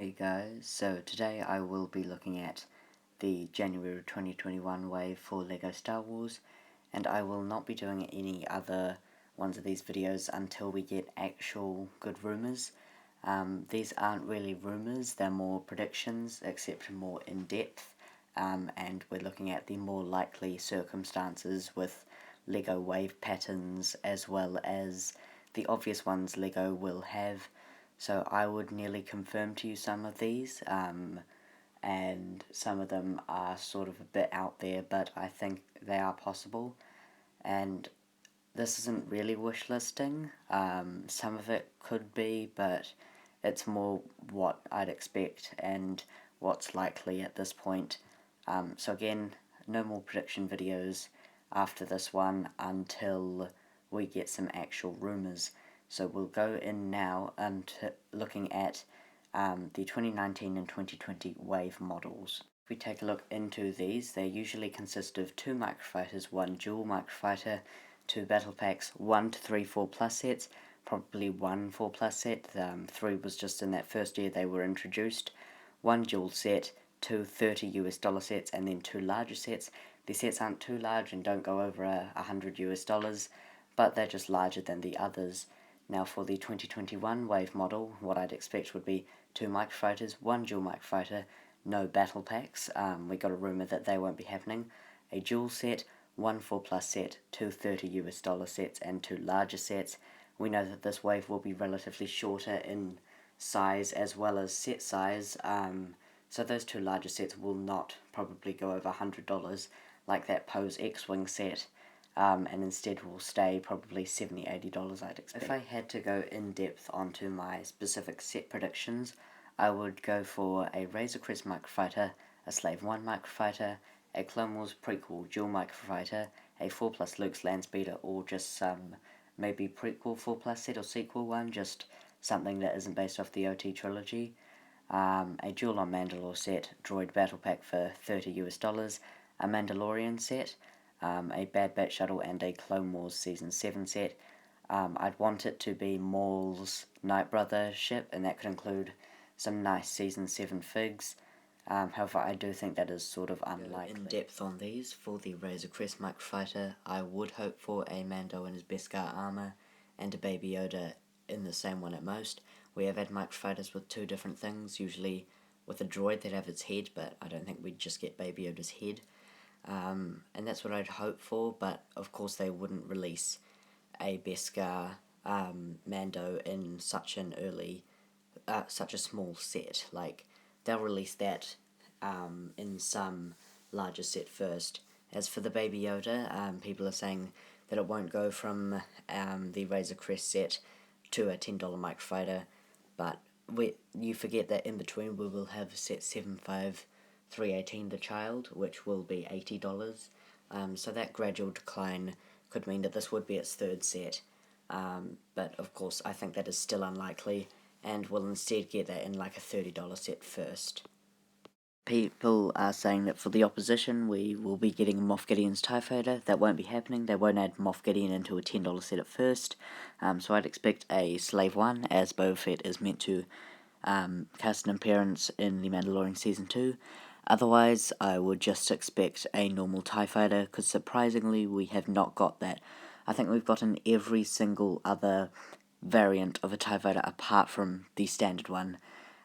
Hey guys, so today I will be looking at the January 2021 wave for LEGO Star Wars, and I will not be doing any other ones of these videos until we get actual good rumours. These aren't really rumours, they're more predictions, except more in depth, and we're looking at the more likely circumstances with LEGO wave patterns as well as the obvious ones LEGO will have. So I would nearly confirm to you some of these, and some of them are sort of a bit out there, but I think they are possible. And this isn't really wish listing. Some of it could be, but it's more what I'd expect and what's likely at this point. So again, no more prediction videos after this one until we get some actual rumours. So we'll go in now looking at the 2019 and 2020 wave models. If we take a look into these, they usually consist of 2 microfighters, 1 dual microfighter, 2 battle packs, 1 to 3 4+ sets, probably 1 4+ set, 3 was just in that first year they were introduced, 1 dual set, 2 $30 sets, and then 2 larger sets. The sets aren't too large and don't go over $100, but they're just larger than the others. Now for the 2021 wave model, what I'd expect would be 2 microfighters, 1 dual microfighter, no battle packs, we got a rumour that they won't be happening, a dual set, 1 4+ set, 2 $30 sets, and 2 larger sets. We know that this wave will be relatively shorter in size as well as set size, so those 2 larger sets will not probably go over $100 like that Pose X-Wing set, and instead will stay probably $70 $80 I'd expect. If I had to go in depth onto my specific set predictions, I would go for a Razor Crest microfighter, a Slave 1 microfighter, a Clone Wars prequel dual microfighter, a 4+ Luke's Landspeeder, or just some maybe prequel 4+ set or sequel one, just something that isn't based off the OT trilogy, a Duel on Mandalore set, droid battle pack for $30, a Mandalorian set, a Bad Batch shuttle, and a Clone Wars Season 7 set. I'd want it to be Maul's Night Brother ship, and that could include some nice Season 7 figs. However, I do think that is sort of unlikely. In depth on these, for the Razor Crest microfighter, I would hope for a Mando in his Beskar armor, and a Baby Yoda in the same one at most. We have had microfighters with 2 different things, usually with a droid that have its head, but I don't think we'd just get Baby Yoda's head. And that's what I'd hope for, but of course they wouldn't release a Beskar Mando in such an early, such a small set. Like, they'll release that in some larger set first. As for the Baby Yoda, people are saying that it won't go from the Razor Crest set to a $10 microfighter, but you forget that in between we will have set 75318 The Child, which will be $80. So that gradual decline could mean that this would be its 3rd set, but of course I think that is still unlikely, and we'll instead get that in like a $30 set first. People are saying that for the opposition we will be getting Moff Gideon's TIE Fighter. That won't be happening. They won't add Moff Gideon into a $10 set at first, so I'd expect a Slave 1, as Boba Fett is meant to cast an appearance in The Mandalorian Season 2. Otherwise, I would just expect a normal TIE Fighter, because surprisingly we have not got that. I think we've gotten every single other variant of a TIE Fighter apart from the standard one.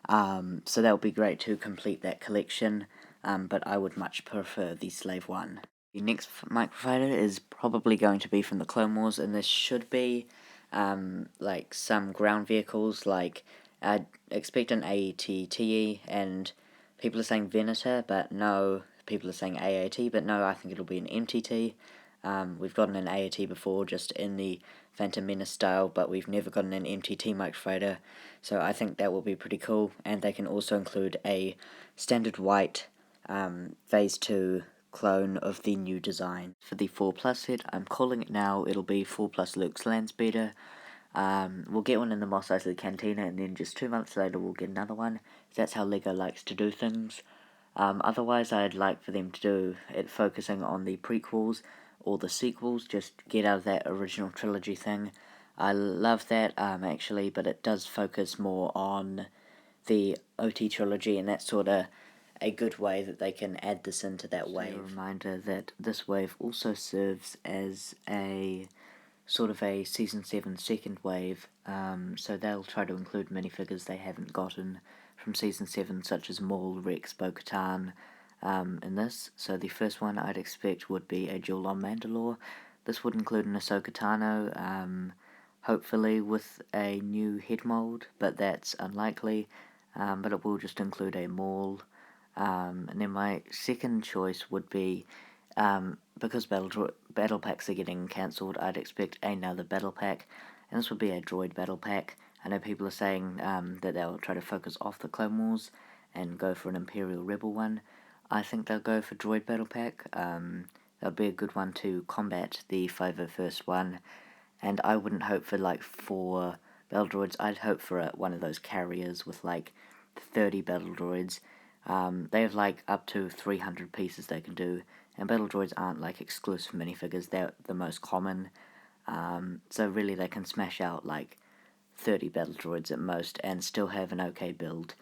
So that would be great to complete that collection, but I would much prefer the Slave 1. The next microfighter is probably going to be from the Clone Wars, and this should be like some ground vehicles, like I'd expect an AT-TE, and people are saying Venator, but no, people are saying AAT, but no, I think it'll be an MTT. We've gotten an AAT before, just in the Phantom Menace style, but we've never gotten an MTT microfighter, so I think that will be pretty cool. And they can also include a standard white Phase 2 clone of the new design. For the 4+ set, I'm calling it now, it'll be 4+ Luke's Landspeeder. We'll get one in the Mos Eisley Cantina, and then just 2 months later we'll get another one. That's how LEGO likes to do things. Otherwise, I'd like for them to do it focusing on the prequels or the sequels, just get out of that original trilogy thing. I love that, actually, but it does focus more on the OT Trilogy, and that's sort of a good way that they can add this into that wave. A reminder that this wave also serves as a sort of a Season 7 second wave, so they'll try to include minifigures they haven't gotten from Season 7, such as Maul, Rex, Bo-Katan, in this. So the first one I'd expect would be a duel on Mandalore. This would include an Ahsoka Tano, hopefully with a new head mold, but that's unlikely, but it will just include a Maul. And then my second choice would be, because battle packs are getting cancelled, I'd expect another battle pack, and this would be a droid battle pack. I know people are saying that they'll try to focus off the Clone Wars and go for an Imperial Rebel one. I think they'll go for droid battle pack. That'll be a good one to combat the 501st one, and I wouldn't hope for like 4 battle droids. I'd hope for one of those carriers with like 30 battle droids. They have like up to 300 pieces they can do, and battle droids aren't like exclusive minifigures, they're the most common, so really they can smash out like 30 battle droids at most and still have an okay build.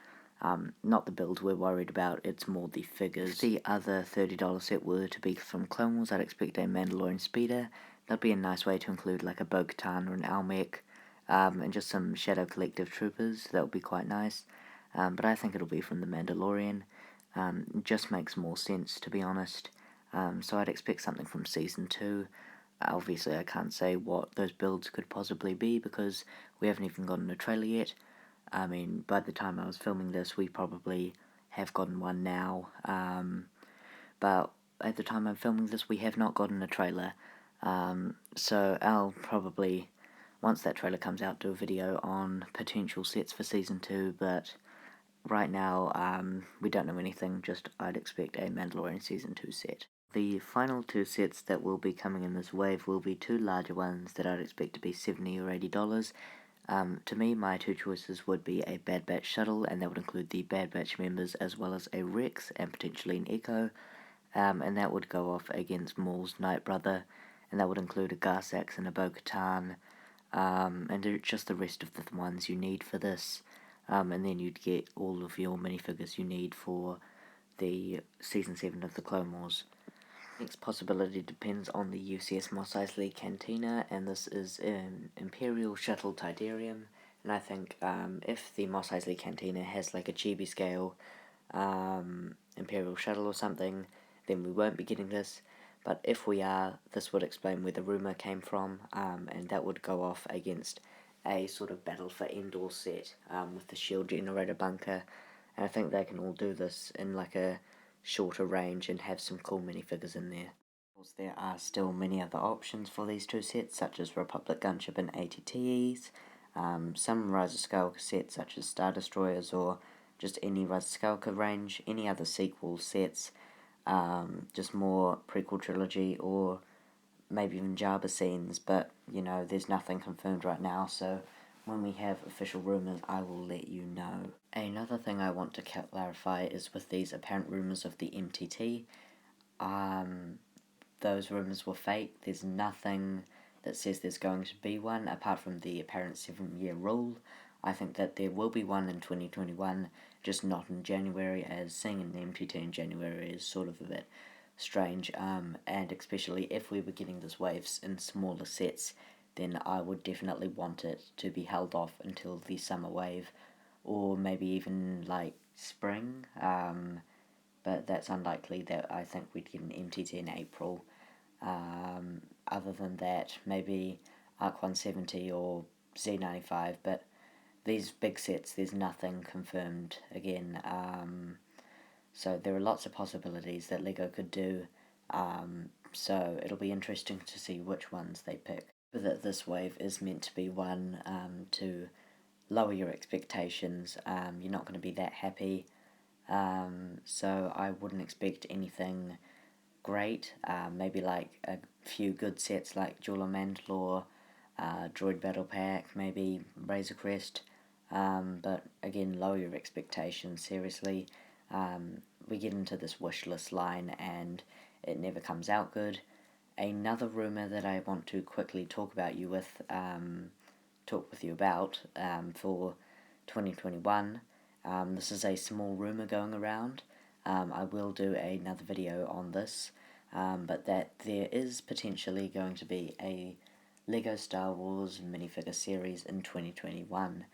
Not the build we're worried about, it's more the figures. If the other $30 set were to be from Clone Wars, I'd expect a Mandalorian speeder. That'd be a nice way to include like a Bo-Katan or an Almec, and just some Shadow Collective troopers. That would be quite nice. But I think it'll be from the Mandalorian. It just makes more sense, to be honest. So I'd expect something from Season 2. Obviously, I can't say what those builds could possibly be because we haven't even gotten a trailer yet. I mean, by the time I was filming this, we probably have gotten one now. But at the time I'm filming this, we have not gotten a trailer. So I'll probably, once that trailer comes out, do a video on potential sets for Season 2, but right now, we don't know anything, just I'd expect a Mandalorian Season 2 set. The final 2 sets that will be coming in this wave will be 2 larger ones that I'd expect to be $70 or $80. To me, my 2 choices would be a Bad Batch shuttle, and that would include the Bad Batch members as well as a Rex and potentially an Echo, and that would go off against Maul's Night Brother, and that would include a Garsax and a Bo-Katan, and just the rest of the ones you need for this. And then you'd get all of your minifigures you need for the Season 7 of the Clone Wars. Next possibility depends on the UCS Mos Eisley Cantina, and this is an Imperial Shuttle Tydirium. And I think if the Mos Eisley Cantina has like a chibi scale Imperial Shuttle or something, then we won't be getting this. But if we are, this would explain where the rumour came from, and that would go off against a sort of Battle for Endor set with the shield generator bunker, and I think they can all do this in like a shorter range and have some cool minifigures in there. Of course, there are still many other options for these 2 sets, such as Republic Gunship and ATTEs, some Rise of Skywalker sets such as Star Destroyers, or just any Rise of Skywalker range, any other sequel sets, just more prequel trilogy, or maybe even Jabba scenes, but, you know, there's nothing confirmed right now, so when we have official rumours, I will let you know. Another thing I want to clarify is with these apparent rumours of the MTT, those rumours were fake. There's nothing that says there's going to be one, apart from the apparent 7-year rule. I think that there will be one in 2021, just not in January, as seeing an MTT in January is sort of a bit strange, and especially if we were getting this waves in smaller sets, then I would definitely want it to be held off until the summer wave, or maybe even like spring, but that's unlikely. That I think we'd get an MTT in April. Other than that, maybe Arc 170 or Z95, but these big sets, there's nothing confirmed again. So there are lots of possibilities that LEGO could do, so it'll be interesting to see which ones they pick. But that this wave is meant to be one to lower your expectations. You're not going to be that happy, so I wouldn't expect anything great. Maybe like a few good sets like Duel on Mandalore, Droid Battle Pack, maybe Razor Crest, but again, lower your expectations, seriously. We get into this wish list line and it never comes out good. Another rumour that I want to quickly talk with you about for 2021, This is a small rumour going around. I will do another video on this, but that there is potentially going to be a LEGO Star Wars minifigure series in 2021.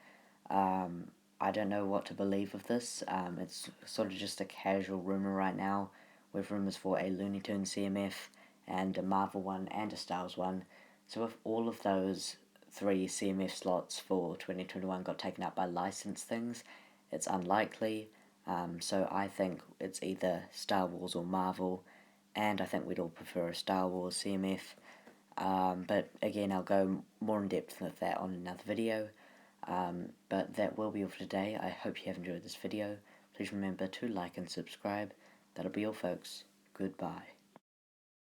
I don't know what to believe of this. It's sort of just a casual rumour right now, with rumours for a Looney Tunes CMF, and a Marvel one, and a Star Wars one. So if all of those 3 CMF slots for 2021 got taken up by licensed things, it's unlikely. So I think it's either Star Wars or Marvel, and I think we'd all prefer a Star Wars CMF. But again, I'll go more in depth with that on another video. But that will be all for today. I hope you have enjoyed this video. Please remember to like and subscribe. That'll be all, folks. Goodbye.